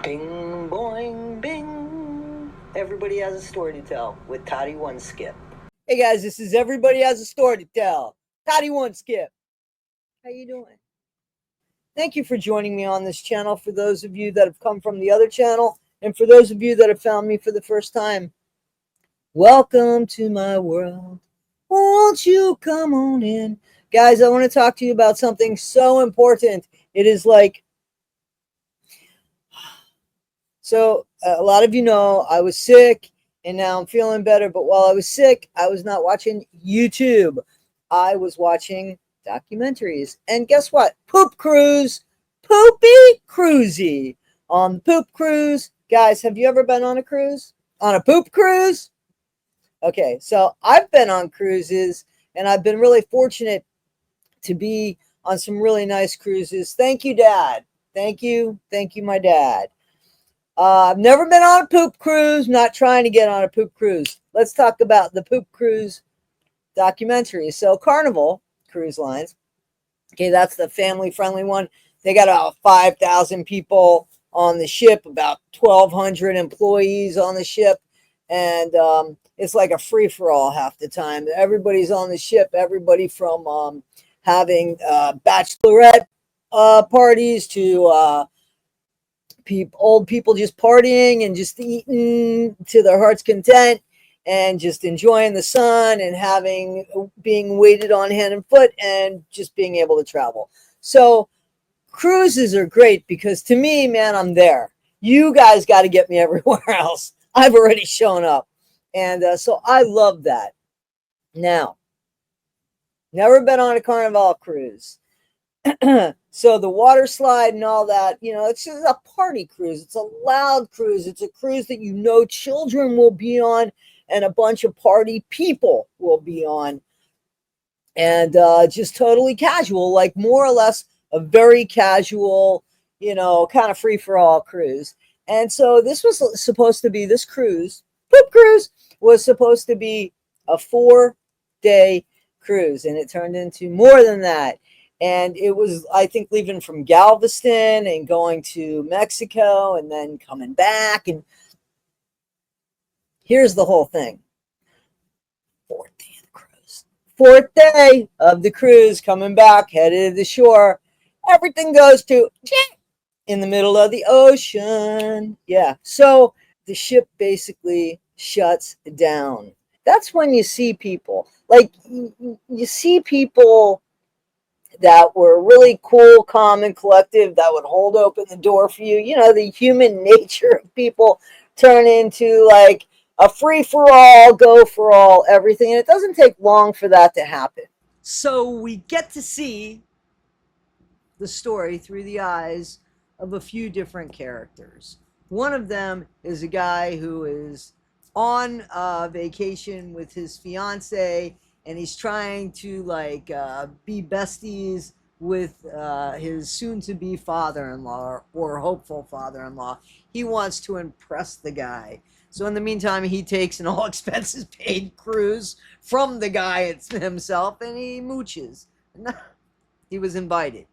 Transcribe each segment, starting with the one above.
Bing, boing, bing. Everybody has a story to tell with Toddy One Skip. Hey guys, this is Everybody Has a Story to Tell. Toddy One Skip. How you doing? Thank you for joining me on this channel. For those of you that have come from the other channel, and for those of you that have found me for the first time, welcome to my world. Won't you come on in? Guys, I want to talk to you about something so important. It is like, so a lot of you know I was sick and now I'm feeling better. But while I was sick, I was not watching YouTube. I was watching documentaries. And guess what? Poop cruise, poopy cruisy. On the poop cruise, guys, have you ever been on a cruise? On a poop cruise? Okay, so I've been on cruises and I've been really fortunate to be on some really nice cruises. Thank you, Dad. Thank you, my dad. I've never been on a poop cruise. Not trying to get on a poop cruise. Let's talk about the poop cruise documentary. So Carnival Cruise Lines, okay, that's the family-friendly one. They got about 5,000 people on the ship, about 1,200 employees on the ship, and it's like a free-for-all half the time. Everybody's on the ship. Everybody from having bachelorette parties to old people just partying and just eating to their heart's content and just enjoying the sun and being waited on hand and foot and just being able to travel. So cruises are great because to me, man, I'm there. You guys got to get me everywhere else. I've already shown up. And so I love that. Now, never been on a Carnival cruise. So the water slide and all that, it's just a party cruise. It's a loud cruise. It's a cruise that children will be on and a bunch of party people will be on. And just totally casual, like more or less a very casual, kind of free-for-all cruise. And so this cruise, poop cruise, was supposed to be a 4-day cruise. And it turned into more than that. And it was, I think, leaving from Galveston and going to Mexico and then coming back. And here's the whole thing. Fourth day of the cruise. Fourth day of the cruise, coming back, headed to the shore. Everything goes to in the middle of the ocean. Yeah. So the ship basically shuts down. That's when you see people. Like, you see people that were really cool, calm, and collective, that would hold open the door for you. The human nature of people turn into like a free-for-all, go-for-all, everything. And it doesn't take long for that to happen. So we get to see the story through the eyes of a few different characters. One of them is a guy who is on vacation with his fiance, and he's trying to be besties with his soon-to-be father-in-law or hopeful father-in-law. He wants to impress the guy. So in the meantime, he takes an all-expenses-paid cruise from the guy himself, and he mooches. He was invited.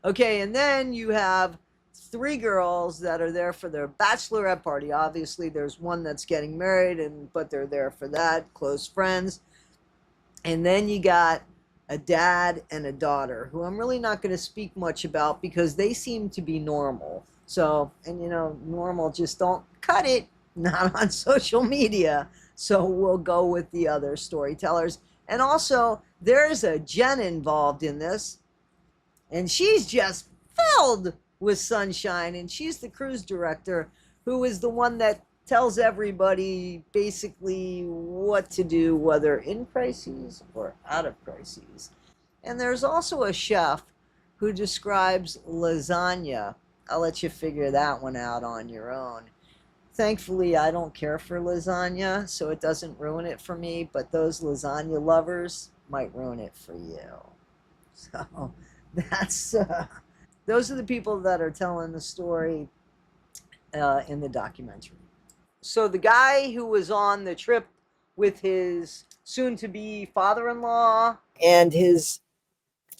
Okay, and then you have 3 girls that are there for their bachelorette party. Obviously, there's one that's getting married, but they're there for that, close friends. And then you got a dad and a daughter, who I'm really not going to speak much about because they seem to be normal. So, and normal just don't cut it, not on social media. So we'll go with the other storytellers. And also, there's a Jen involved in this, and she's just filled with sunshine, and she's the cruise director, who is the one that tells everybody basically what to do, whether in crises or out of crises. And there's also a chef who describes lasagna. I'll let you figure that one out on your own. Thankfully, I don't care for lasagna, so it doesn't ruin it for me, but those lasagna lovers might ruin it for you. So that's those are the people that are telling the story in the documentary. So the guy who was on the trip with his soon-to-be father-in-law and his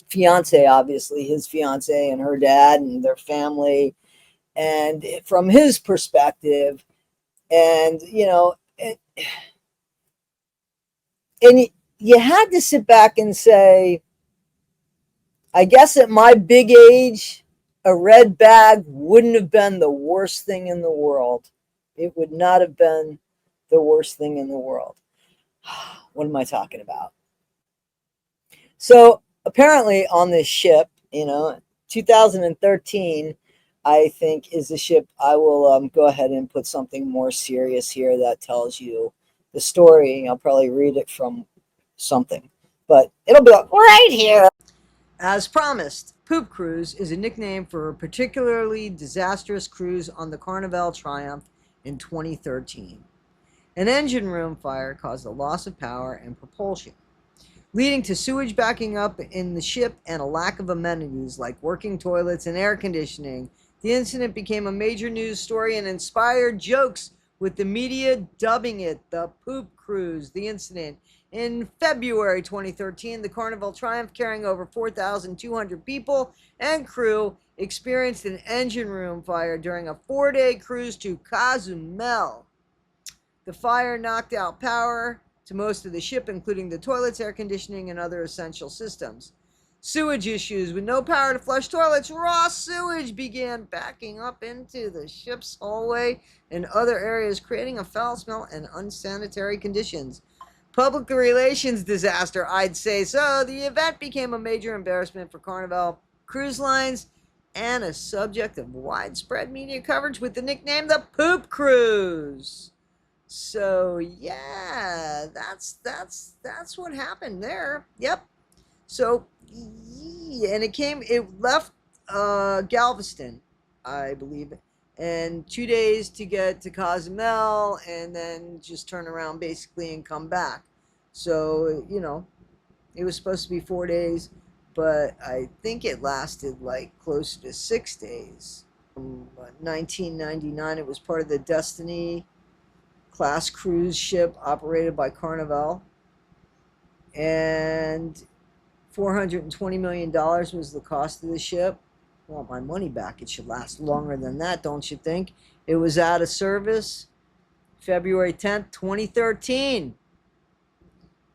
fiance, obviously his fiance and her dad and their family, and from his perspective, and and you had to sit back and say, I guess at my big age, a red bag wouldn't have been the worst thing in the world. It would not have been the worst thing in the world. What am I talking about? So apparently on this ship, 2013, I think is the ship. I will go ahead and put something more serious here that tells you the story. I'll probably read it from something, but it'll be like right here. As promised, Poop Cruise is a nickname for a particularly disastrous cruise on the Carnival Triumph in 2013. An engine room fire caused a loss of power and propulsion, leading to sewage backing up in the ship and a lack of amenities like working toilets and air conditioning. The incident became a major news story and inspired jokes, with the media dubbing it the Poop Cruise. The incident in February 2013, the Carnival Triumph, carrying over 4,200 people and crew, experienced an engine room fire during a 4-day cruise to Cozumel. The fire knocked out power to most of the ship, including the toilets, air conditioning, and other essential systems. Sewage issues. With no power to flush toilets, raw sewage began backing up into the ship's hallway and other areas, creating a foul smell and unsanitary conditions. Public relations disaster, I'd say so. The event became a major embarrassment for Carnival Cruise Lines and a subject of widespread media coverage with the nickname the Poop Cruise. So yeah, that's what happened there. Yep. So yeah, and it left Galveston, I believe, and 2 days to get to Cozumel, and then just turn around basically and come back. So it was supposed to be 4 days, but I think it lasted like closer to 6 days. 1999, it was part of the Destiny class cruise ship operated by Carnival, and $420 million was the cost of the ship. I want my money back. It should last longer than that, don't you think? It was out of service February 10th, 2013.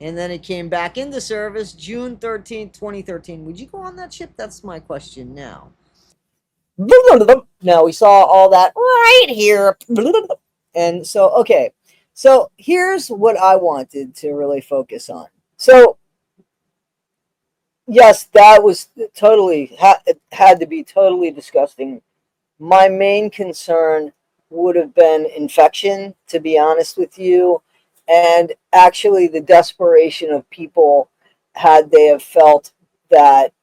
And then it came back into service June 13th, 2013. Would you go on that ship? That's my question now. Now we saw all that right here. And so, okay. So here's what I wanted to really focus on. So, yes, that was totally, it had to be totally disgusting. My main concern would have been infection, to be honest with you, and actually the desperation of people had they have felt that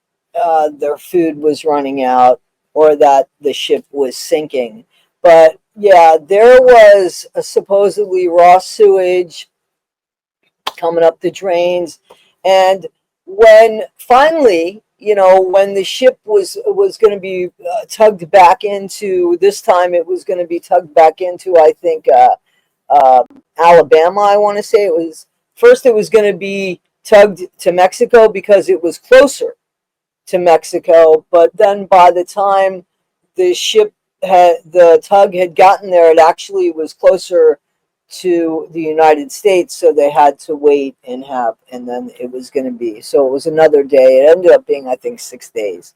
their food was running out or that the ship was sinking. But yeah, there was a supposedly raw sewage coming up the drains, and when finally, when the ship was going to be tugged back into, this time it was going to be tugged back into, I think, uh, Alabama. I want to say it was first. It was going to be tugged to Mexico because it was closer to Mexico. But then by the time the tug had gotten there, it actually was closer to the United States, so they had to wait and then it was going to be, so it was another day. It ended up being, I think, 6 days.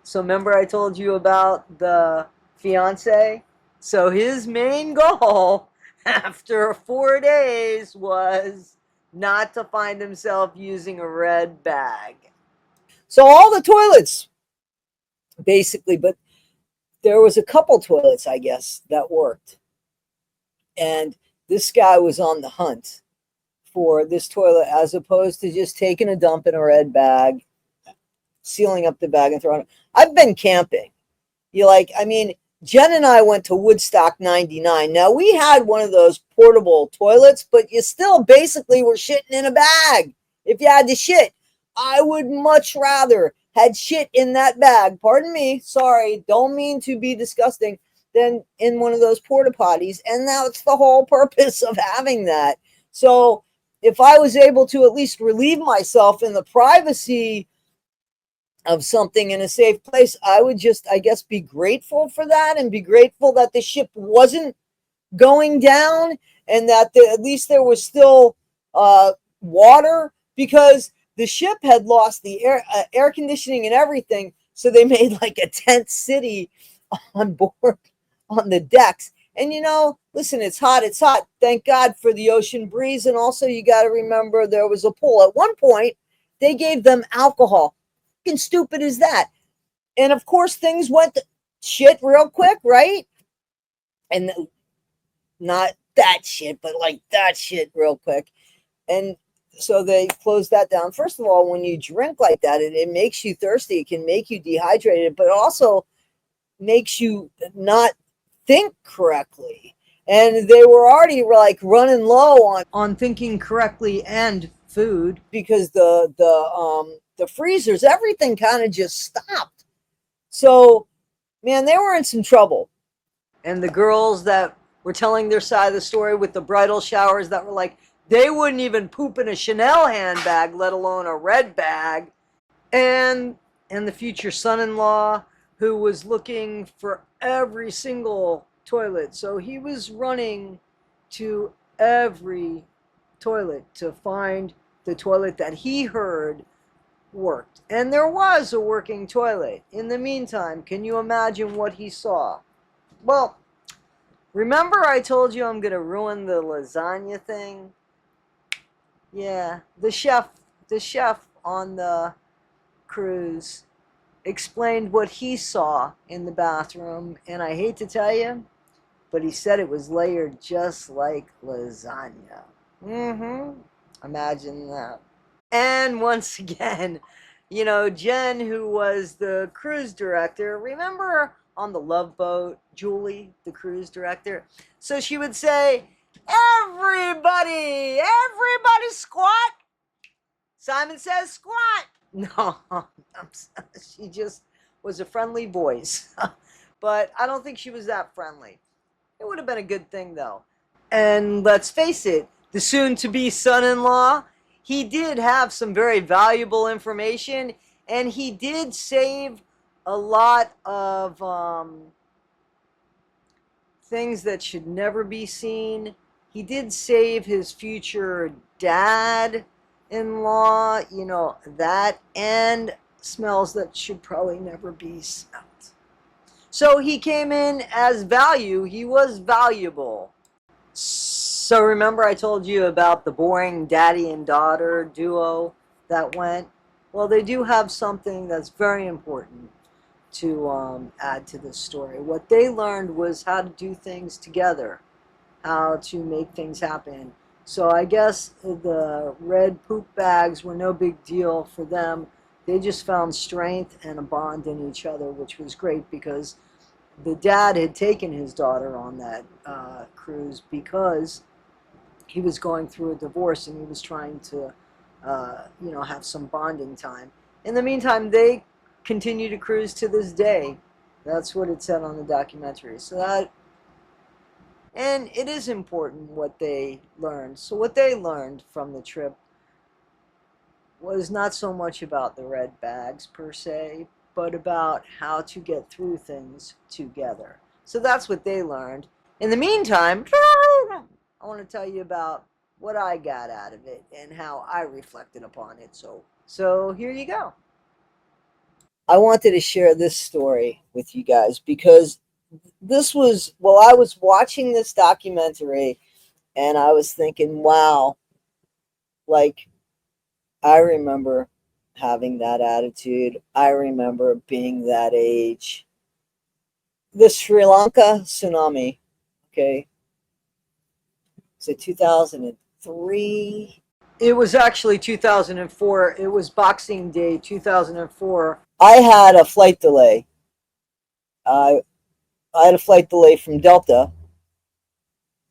So remember I told you about the fiance? So his main goal after 4 days was not to find himself using a red bag. So all the toilets, basically, but there was a couple toilets, I guess, that worked. And this guy was on the hunt for this toilet as opposed to just taking a dump in a red bag, sealing up the bag and throwing it. I've been camping. Jen and I went to Woodstock 99. Now, we had one of those portable toilets, but you still basically were shitting in a bag if you had to shit. I would much rather had shit in that bag. Pardon me. Sorry. Don't mean to be disgusting. Than in one of those porta potties. And that's the whole purpose of having that. So if I was able to at least relieve myself in the privacy of something in a safe place, I would just, I guess, be grateful for that and be grateful that the ship wasn't going down and that at least there was still water, because the ship had lost the air conditioning and everything. So they made like a tent city on board on the decks. And listen, it's hot. It's hot. Thank God for the ocean breeze. And also, you got to remember there was a pool. At one point, they gave them alcohol. Fucking stupid is that? And of course, things went to shit real quick, right? And not that shit, but like that shit real quick. And so they closed that down. First of all, when you drink like that, it makes you thirsty. It can make you dehydrated, but it also makes you not think correctly. And they were already like running low on thinking correctly and food, because the freezers, everything kind of just stopped. So, man, they were in some trouble. And the girls that were telling their side of the story with the bridal showers, that were like, they wouldn't even poop in a Chanel handbag, let alone a red bag. And the future son-in-law, who was looking for every single toilet. So he was running to every toilet to find the toilet that he heard worked. And there was a working toilet. In the meantime, can you imagine what he saw? Well, remember I told you I'm going to ruin the lasagna thing? Yeah, the chef on the cruise explained what he saw in the bathroom, and I hate to tell you, but he said it was layered just like lasagna. Imagine that. And once again, Jen, who was the cruise director, remember on the Love Boat, Julie, the cruise director? So she would say, everybody squat. Simon says squat. No, she just was a friendly voice. But I don't think she was that friendly. It would have been a good thing, though. And let's face it, the soon-to-be son-in-law, he did have some very valuable information, and he did save a lot of things that should never be seen. He did save his future dad-in-law, that, and smells that should probably never be smelled. So he came in as value. He was valuable. So remember I told you about the boring daddy and daughter duo that went? Well, they do have something that's very important to add to this story. What they learned was how to do things together, how to make things happen. So I guess the red poop bags were no big deal for them. They just found strength and a bond in each other, which was great, because the dad had taken his daughter on that cruise because he was going through a divorce and he was trying to, have some bonding time. In the meantime, they continue to cruise to this day. That's what it said on the documentary. And it is important what they learned. So what they learned from the trip was not so much about the red bags per se, but about how to get through things together. So that's what they learned. In the meantime, I want to tell you about what I got out of it and how I reflected upon it. So here you go. I wanted to share this story with you guys because this was, well, I was watching this documentary and I was thinking, wow, like, I remember having that attitude. I remember being that age. The Sri Lanka tsunami, okay, so 2003. It was actually 2004. It was Boxing Day 2004. I had a flight delay. I had a flight delay from Delta,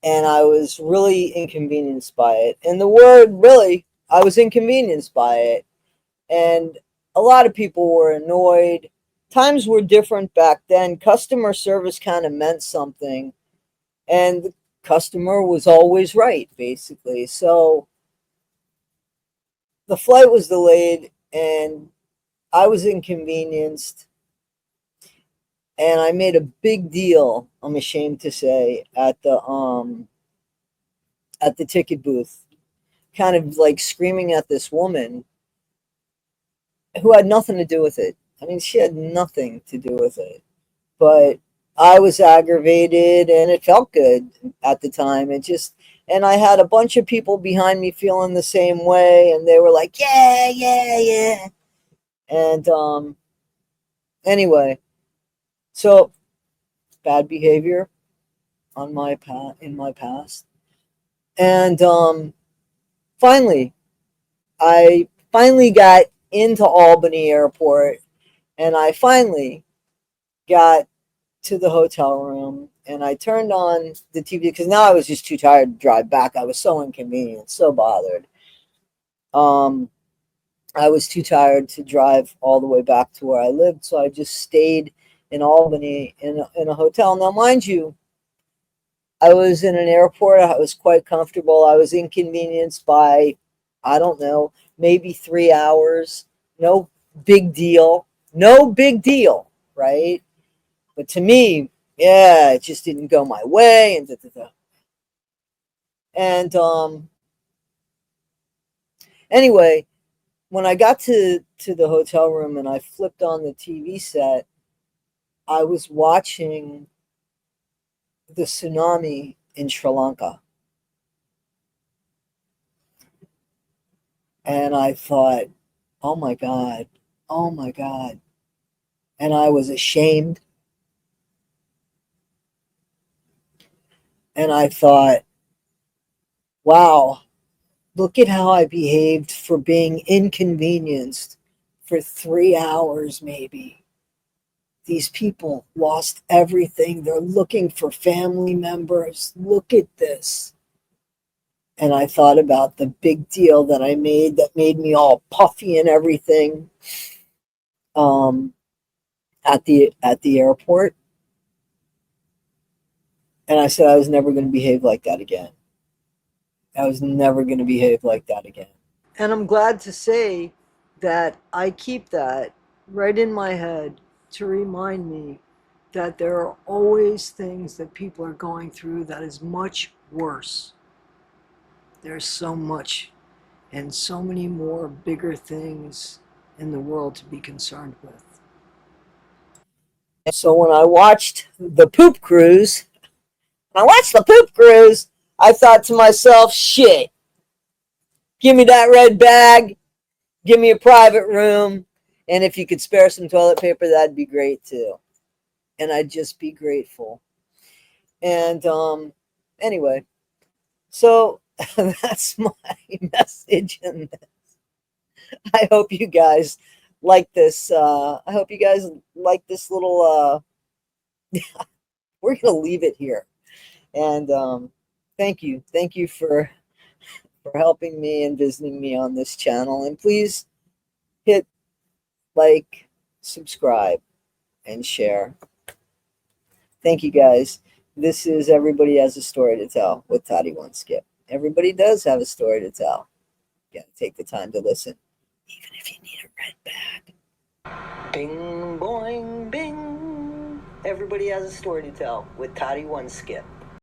and I was really inconvenienced by it. And the word really, I was inconvenienced by it. And a lot of people were annoyed. Times were different back then. Customer service kind of meant something, and the customer was always right, basically. So the flight was delayed, and I was inconvenienced, and I made a big deal, I'm ashamed to say, at the ticket booth, kind of like screaming at this woman who had nothing to do with it. I mean, she had nothing to do with it. But I was aggravated and it felt good at the time. And I had a bunch of people behind me feeling the same way, and they were like, yeah, yeah, yeah. And anyway, so bad behavior on in my past. And finally, I finally got into Albany Airport, and I finally got to the hotel room, and I turned on the TV because now I was just too tired to drive back. I was so inconvenient, so bothered. Um, I was too tired to drive all the way back to where I lived, so I just stayed in Albany in a hotel. Now, mind you, I was in an airport. I was quite comfortable. I was inconvenienced by, I don't know, maybe 3 hours. No big deal. No big deal, right? But to me, yeah, it just didn't go my way, and da, da, da. And anyway, when I got to the hotel room and I flipped on the TV set, I was watching the tsunami in Sri Lanka, and I thought, oh my god, oh my god, and I was ashamed, and I thought, wow, look at how I behaved for being inconvenienced for 3 hours, maybe. These people lost everything. They're looking for family members. Look at this. And I thought about the big deal that I made that made me all puffy and everything um, at the airport. And I said I was never going to behave like that again. I was never going to behave like that again. And I'm glad to say that I keep that right in my head to remind me that there are always things that people are going through that is much worse. There's so much and so many more bigger things in the world to be concerned with. So when I watched the poop cruise, I thought to myself, shit, give me that red bag, give me a private room, and if you could spare some toilet paper, that'd be great too. And I'd just be grateful. And anyway, so that's my message, and I hope you guys like this. I hope you guys like this little. We're gonna leave it here, and thank you for helping me and visiting me on this channel. And please hit like, subscribe, and share. Thank you guys. This is Everybody Has a Story to Tell with Toddy One Skip. Everybody does have a story to tell. You gotta take the time to listen, even if you need a red bag. Bing, boing, bing. Everybody has a story to tell with Toddy One Skip.